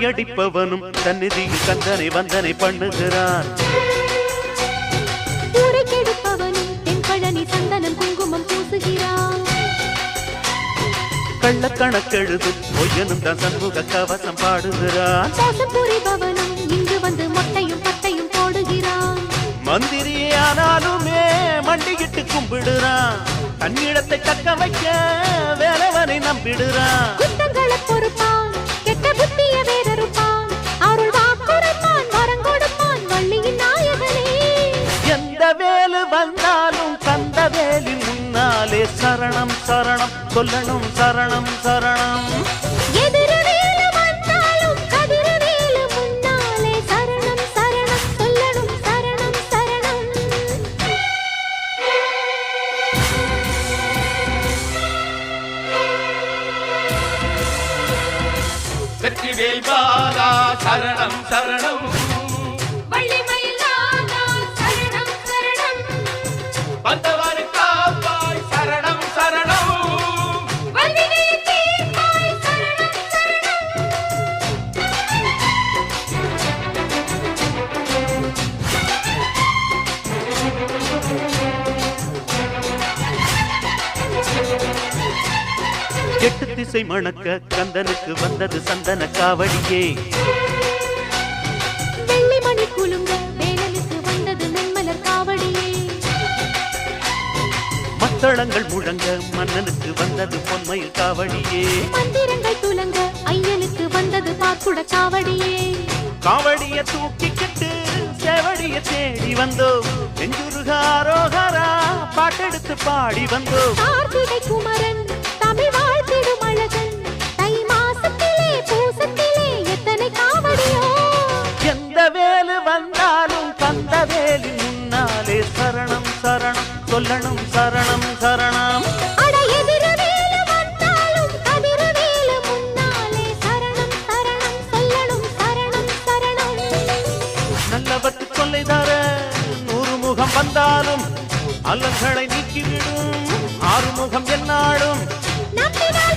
பறையடிப்பவனும் சந்நிதியில் கந்தனை வந்தனை பண்ணுகிறான். ஊரை கெடுப்பவனும் தென்பழனி சந்தனம் குங்குமம் பூசுகிறான். கள்ளக்கணக்கெழுதும் பொய்யனும் தான் சண்முக கவசம் பாடுகிறான். மோசம் புரிபவனும் இங்கு வந்து மொட்டையும் பட்டையும் போடுகிறான். மந்திரியானாலுமே மண்டியிட்டு கும்பிடுறான். தன்னிடத்தை தக்க வைக்க வேலவனை நம்பிடுறான். குத்தங்களை பொறுப்பான், கெட்ட புத்திய வேறறுப்பான். அருள் வாக்குரைப்பான், வரம் கொடுப்பான் வள்ளியின் நாயகனே. எந்த வேலு வந்தாலும் கந்த வேலின் முன்னாலே சரணம் சரணம் சொல்லணும் சரணம் சரணம். எதிரவேலு வந்தாலும் கதிரவேலு முன்னாலே சரணம் சரணம் சொல்லணும் சரணம் சரணம். வெற்றிவேல் பாலா சரணம் சரணம். வள்ளிமயில் நாதா சரணம் சரணம். வந்தவரை காப்பாய் சரணம் சரணம். வல்வினையை தீர்ப்பாய் சரணம் சரணம். எட்டு திசை மணக்க கந்தனுக்கு வந்தது சந்தன காவடியே. வெள்ளிமணி குலுங்க வேலனுக்கு வந்தது நென்மலர் காவடியே. மத்தளங்கள் முழங்க மன்னனுக்கு வந்தது பொன்மயில் காவடியே. மந்திரங்கள் துலங்க ஐயனுக்கு வந்தது பாக்குட காவடியே. காவடிய தூக்கிக்கிட்டு செவடிய தேடி வந்தோம். நெஞ்சுருகாரோகரா பாட்டெடுத்து பாடி வந்தோம். கார்த்திகை குமரன் தமிழ் வாழ்த்திடும் அழகன். தை மாசத்திலே பூசத்திலே எத்தனை காவடியோ. எந்த வேலு வந்தாலும் கந்த வேலின் முன்னாலே சரணம் சரணம் சொல்லணும் சரணம் சரணம். அட எதிரவேலு வந்தாலும் கதிரவேலு முன்னாலே சரணம் சரணம் சொல்லணும் சரணம் சரணம். நல்லவர்க்கு சொல்லை தர 100 முகம் வந்தாலும் அல்லல்களை நீக்கிவிடும். 6 முகம் என்னாடும். நம்பினார்